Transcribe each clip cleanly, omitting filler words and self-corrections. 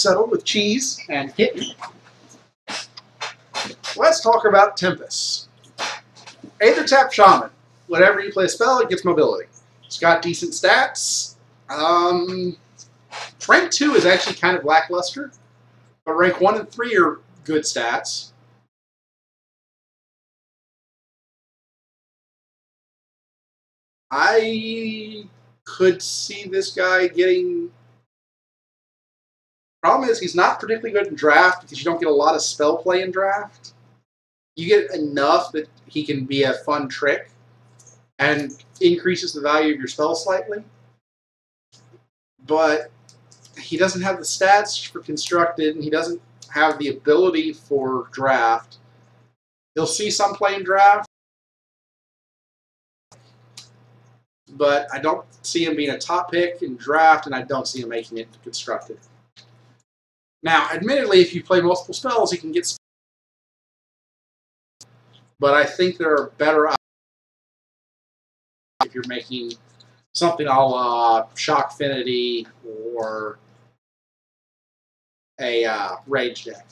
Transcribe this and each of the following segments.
settled with cheese and kitten, let's talk about Tempys. Aether Tap Shaman. Whenever you play a spell, it gets mobility. It's got decent stats. Rank 2 is actually kind of lackluster, but rank 1 and 3 are good stats. I could see this guy getting... Problem is, he's not particularly good in draft because you don't get a lot of spell play in draft. You get enough that he can be a fun trick and increases the value of your spell slightly. But he doesn't have the stats for constructed, and he doesn't have the ability for draft. You'll see some play in draft, but I don't see him being a top pick in draft, and I don't see him making it constructed. Now, admittedly, if you play multiple spells, you can get... But I think there are better options if you're making something a la Shock Affinity or a Rage deck.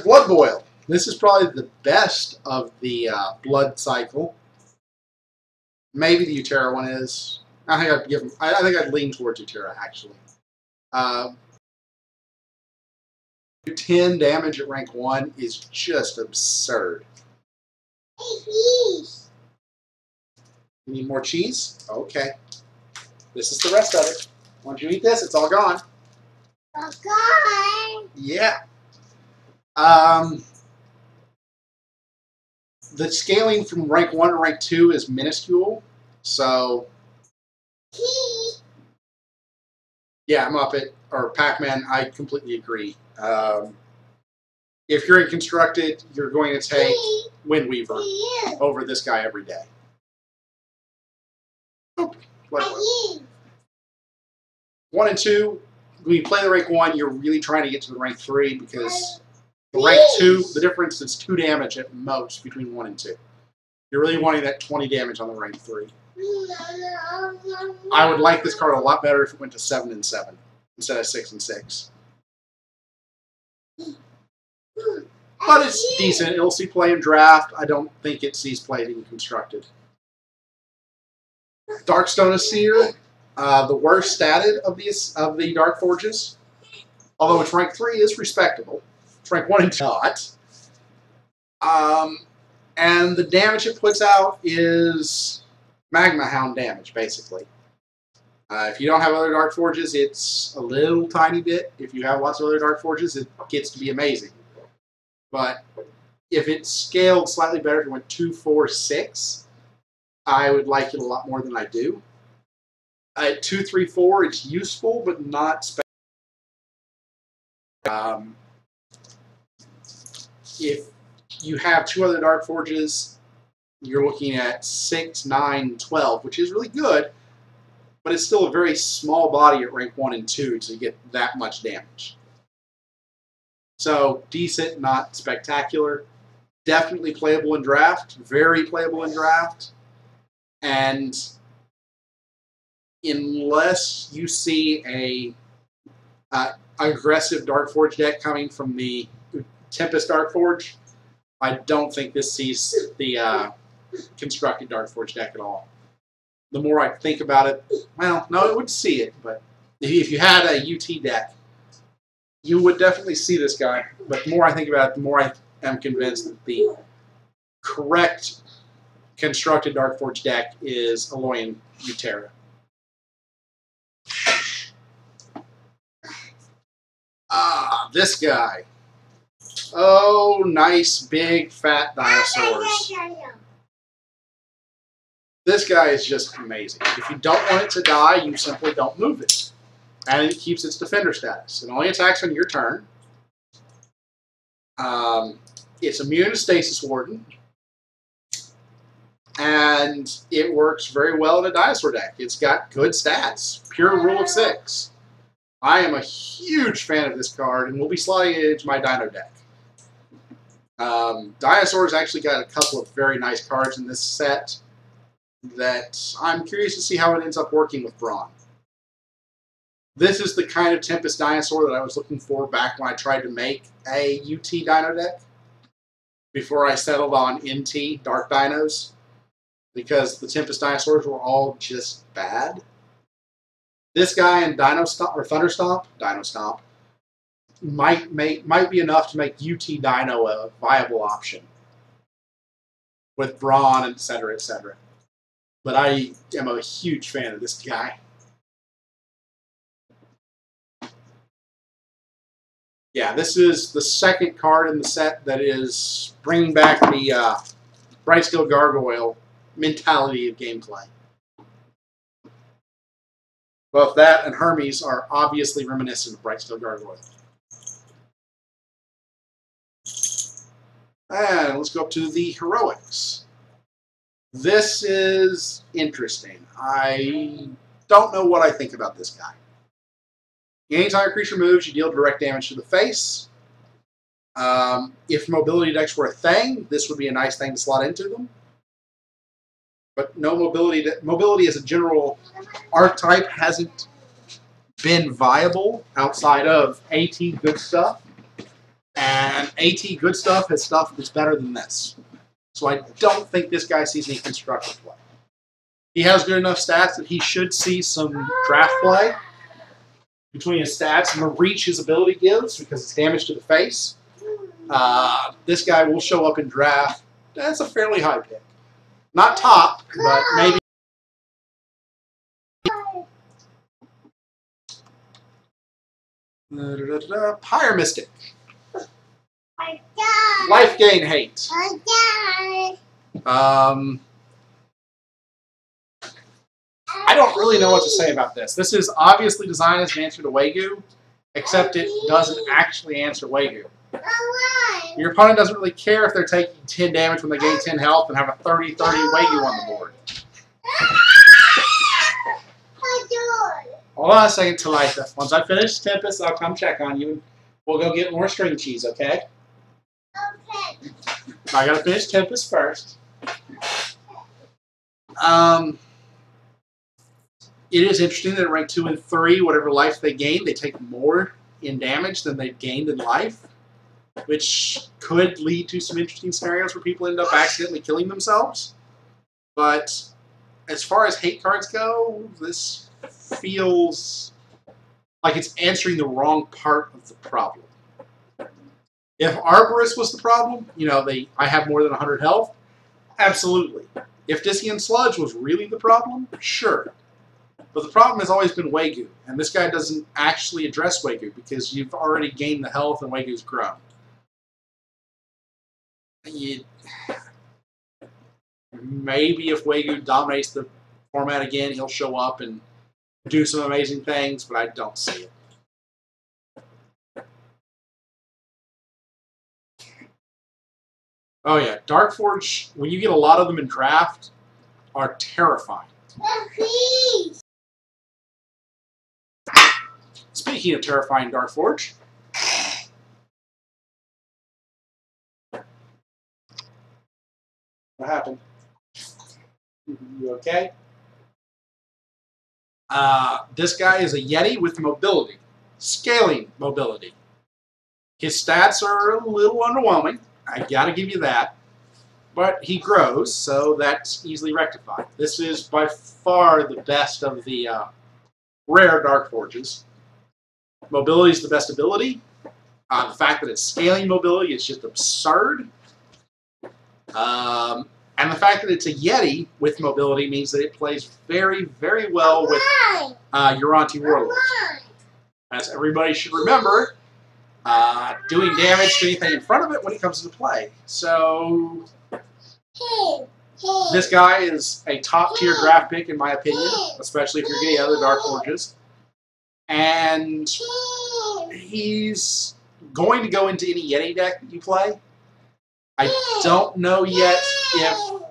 Blood Boil. This is probably the best of the blood cycle. Maybe the Utera one is. I think I'd give him. I think I'd lean towards Utera actually. 10 damage at rank 1 is just absurd. You need more cheese? Okay. This is the rest of it. Once you eat this, it's all gone. Okay. Yeah. The scaling from rank 1 to rank 2 is minuscule, so... Yeah, Muppet, or Pac-Man, I completely agree. If you're in Constructed, you're going to take Windweaver over this guy every day. Oh, 1 and 2, when you play the rank 1, you're really trying to get to the rank 3 because the rank 2, the difference is 2 damage at most between 1 and 2. You're really wanting that 20 damage on the rank 3. I would like this card a lot better if it went to 7 and 7 instead of 6 and 6. But it's decent. It'll see play in draft. I don't think it sees play in constructed. Darkstone Seer, the worst statted of the Dark Forges. Although its rank 3 is respectable. It's rank 1 and 2 not. And the damage it puts out is Magma Hound damage, basically. If you don't have other Dark Forges, it's a little tiny bit. If you have lots of other Dark Forges, it gets to be amazing. But if it's scaled slightly better, if it went 2, 4, 6, I would like it a lot more than I do. At 2, 3, 4, it's useful, but not special. If you have 2 other Dark Forges, you're looking at 6, 9, 12, which is really good, but it's still a very small body at rank 1 and 2 to get that much damage. So, decent, not spectacular. Definitely playable in draft. Very playable in draft. And unless you see a aggressive Dark Forge deck coming from the Tempys Dark Forge, I don't think this sees the constructed Dark Forge deck at all. The more I think about it, well, no, it would see it, but if you had a UT deck, you would definitely see this guy. But the more I think about it, the more I am convinced that the correct constructed Dark Forge deck is Alolan Utera. Ah, this guy. Oh, nice, big, fat dinosaurs. This guy is just amazing. If you don't want it to die, you simply don't move it. And it keeps its defender status. It only attacks on your turn. It's immune to Stasis Warden. And it works very well in a dinosaur deck. It's got good stats. Pure rule of 6. I am a huge fan of this card, and we'll be slotting it into my Dino deck. Dinosaur's actually got a couple of very nice cards in this set that I'm curious to see how it ends up working with Brawn. This is the kind of Tempest dinosaur that I was looking for back when I tried to make a UT dino deck, before I settled on NT Dark Dinos, because the Tempest dinosaurs were all just bad. This guy and Dino Stomp, or Thunder Stomp, Dino Stomp, might be enough to make UT Dino a viable option with brawn, etc., etc. But I am a huge fan of this guy. Yeah, this is the second card in the set that is bringing back the Bright Steel Gargoyle mentality of gameplay. Both that and Hermes are obviously reminiscent of Bright Steel Gargoyle. And let's go up to the Heroics. This is interesting. I don't know what I think about this guy. Anytime a creature moves, you deal direct damage to the face. If mobility decks were a thing, this would be a nice thing to slot into them. But no mobility. Mobility as a general archetype hasn't been viable outside of AT Good Stuff. And AT Good Stuff has stuff that's better than this. So I don't think this guy sees any constructive play. He has good enough stats that he should see some draft play between his stats and the reach his ability gives, because it's damage to the face. This guy will show up in draft. That's a fairly high pick. Not top, but maybe. Pyre Mystic. Life gain hate. I don't really know what to say about this. This is obviously designed as an answer to Wagyu, except it doesn't actually answer Wagyu. Your opponent doesn't really care if they're taking 10 damage when they gain 10 health and have a 30-30 Wagyu on the board. Hold on a second, Talitha. Once I finish Tempest, I'll come check on you and we'll go get more string cheese, okay? Okay. I gotta finish Tempest first. It is interesting that at rank 2 and 3, whatever life they gain, they take more in damage than they've gained in life, which could lead to some interesting scenarios where people end up accidentally killing themselves. But as far as hate cards go, this feels like it's answering the wrong part of the problem. If Arborist was the problem, you know, I have more than 100 health, absolutely. If Discian Sludge was really the problem, sure. But the problem has always been Wagyu, and this guy doesn't actually address Wagyu because you've already gained the health and Wagyu's grown. Maybe if Wagyu dominates the format again, he'll show up and do some amazing things, but I don't see it. Oh yeah, Darkforge, when you get a lot of them in draft, are terrifying. Speaking of terrifying Darkforge, what happened? You okay? This guy is a Yeti with mobility, scaling mobility. His stats are a little underwhelming. I gotta give you that. But he grows, so that's easily rectified. This is by far the best of the rare Darkforges. Mobility is the best ability. The fact that it's scaling mobility is just absurd. And the fact that it's a Yeti with mobility means that it plays very, very well with Uranti Warlords. As everybody should remember, doing damage to anything in front of it when it comes into play. So this guy is a top-tier draft pick in my opinion, especially if you're getting other Darkforges. And he's going to go into any Yeti deck that you play. I don't know yet if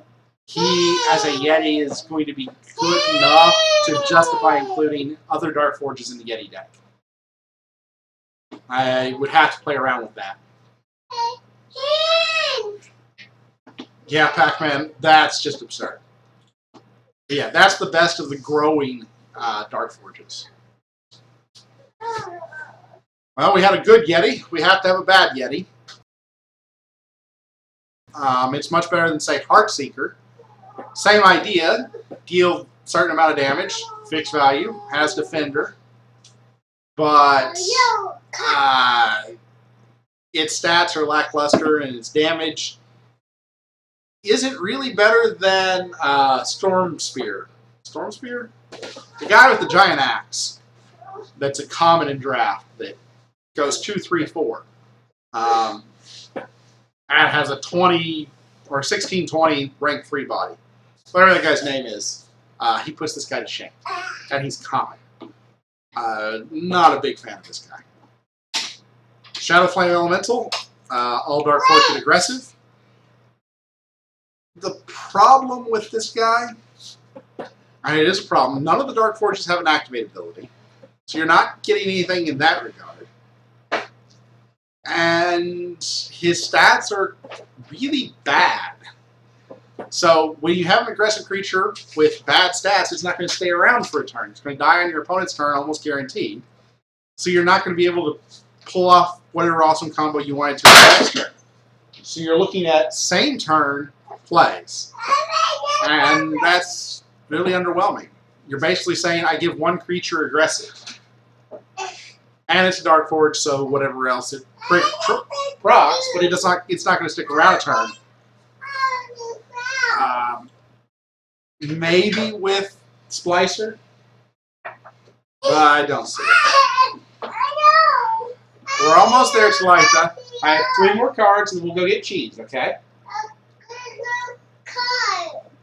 he, as a Yeti, is going to be good enough to justify including other Darkforges in the Yeti deck. I would have to play around with that. Yeah, Pac-Man, that's just absurd. But yeah, that's the best of the growing Darkforges. Well, we had a good Yeti. We have to have a bad Yeti. It's much better than, say, Heartseeker. Same idea. Deal a certain amount of damage. Fixed value. Has Defender. But its stats are lackluster and its damage isn't really better than Storm Spear. Storm Spear? The guy with the giant axe. That's a common in draft that goes 2, 3, 4. And has a 20 or 16-20 rank 3 body. Whatever that guy's name is. He puts this guy to shame. And he's common. Not a big fan of this guy. Shadow Flame Elemental. All Dark Forge and aggressive. The problem with this guy, and it is a problem, none of the Dark Forges have an activate ability. So you're not getting anything in that regard. And his stats are really bad. So when you have an aggressive creature with bad stats, it's not going to stay around for a turn. It's going to die on your opponent's turn, almost guaranteed. So you're not going to be able to pull off whatever awesome combo you wanted to the next turn. So you're looking at same turn plays. And that's really underwhelming. You're basically saying, I give one creature aggressive. And it's a Dark Forge, so whatever else it procs, but it's not going to stick around a turn. Maybe with Splicer, but I don't see it. We're almost there, Talitha. I have 3 more cards, and we'll go get cheese, okay?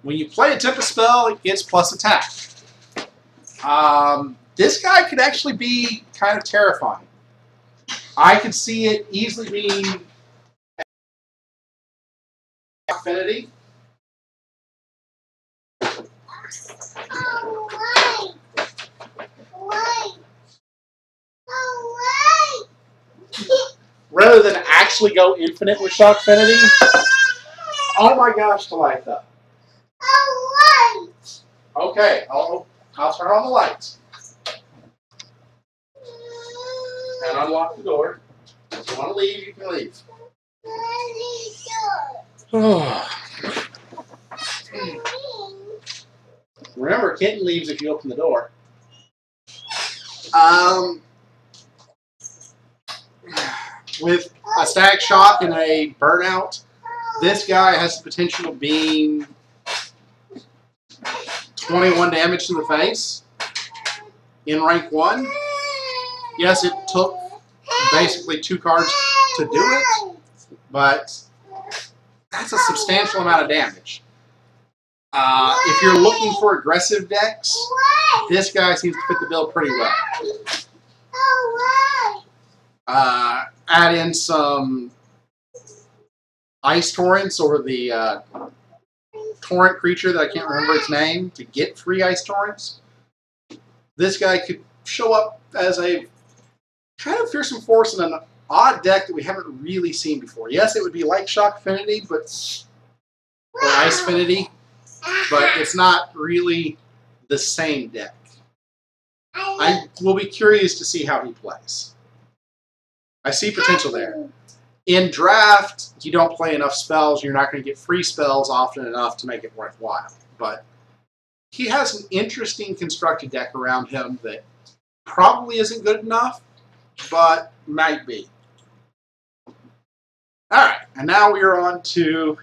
When you play a Tempest spell, it gets plus attack. This guy could actually be kind of terrifying. I could see it easily being Affinity. Rather than actually go infinite with Shock Affinity. Oh my gosh, Talitha. Okay, I'll turn on the lights. And unlock the door. If you want to leave, you can leave. Remember, Kitten leaves if you open the door. With a Static Shock and a Burnout, this guy has the potential of being 21 damage to the face in rank 1. Yes, it took basically 2 cards to do it, but that's a substantial amount of damage. If you're looking for aggressive decks, this guy seems to fit the bill pretty well. Add in some Ice Torrents or the Torrent creature that I can't remember its name to get free Ice Torrents. This guy could show up as a kind of fearsome force in an odd deck that we haven't really seen before. Yes, it would be like Shock Affinity, or Ice Affinity, but it's not really the same deck. I will be curious to see how he plays. I see potential there. In draft, you don't play enough spells. You're not going to get free spells often enough to make it worthwhile. But he has an interesting constructed deck around him that probably isn't good enough, but might be. Alright, and now we are on to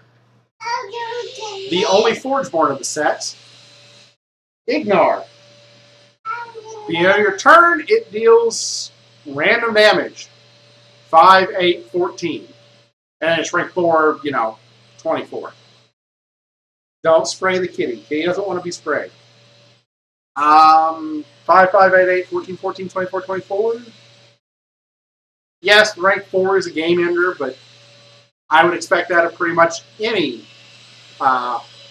the only Forgeborn of the set, Ignar. At the end of your turn, it deals random damage. 5, 8, 14. And it's rank 4, 24. Don't spray the kitty. Kitty doesn't want to be sprayed. 5, 5, 8, 8, 14, 14, 24, 24. Yes, rank 4 is a game ender, but I would expect that of pretty much any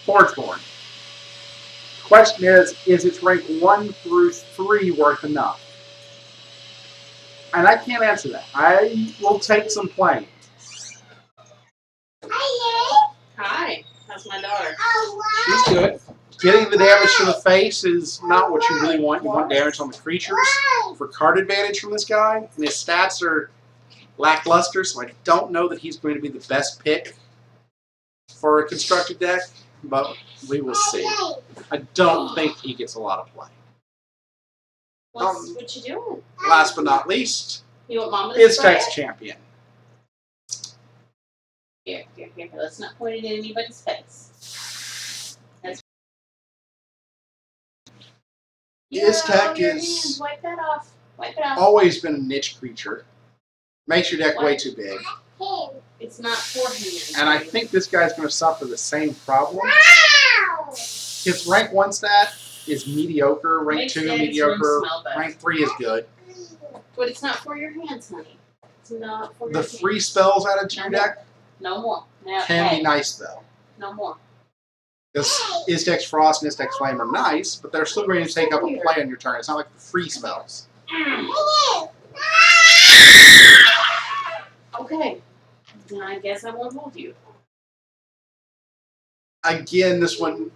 Forgeborn. The question is its rank 1 through 3 worth enough? And I can't answer that. I will take some playing. Hi. How's my daughter? She's good. Getting the damage to the face is not what you really want. You want damage on the creatures for card advantage from this guy. And his stats are lackluster, so I don't know that he's going to be the best pick for a constructed deck, but we will see. I don't think he gets a lot of play. What you doing? Last but not least, You want Mama to is spray Tex it? Champion. Here. Let's not point it in anybody's face. Iztek your is hands. Wipe that off. Wipe it off. always been a niche creature. Makes your deck way too big. It's not for hands. And I think this guy's going to suffer the same problem. His rank 1 stat is mediocre, rank Makes 2 Daddy's mediocre, room smell better. rank 3 is good. But it's not for your hands, honey. It's not for your The hands. free spells added to your deck No more. Now, can be nice though. No more. Because Iztek's Frost and Iztek's Flame are nice, but they're still going to take up a play on your turn. It's not like the free spells. Okay. Then I guess I won't hold you. Again, this one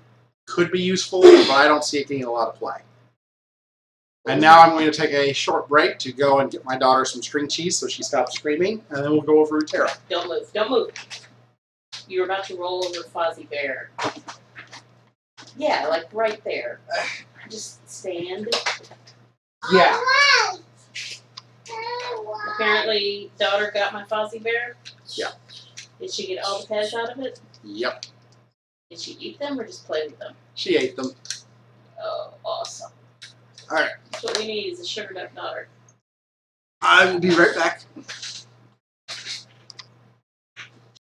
could be useful, but I don't see it getting a lot of play. And now I'm going to take a short break to go and get my daughter some string cheese so she stops screaming, and then we'll go over Terra. Don't move. Don't move. You're about to roll over Fozzie Bear. Yeah, like right there. Just stand. Yeah. Apparently, daughter got my Fozzie Bear. Yeah. Did she get all the pets out of it? Yep. Did she eat them or just play with them? She ate them. Oh, awesome. All right. What we need is a sugared up daughter. I will be right back.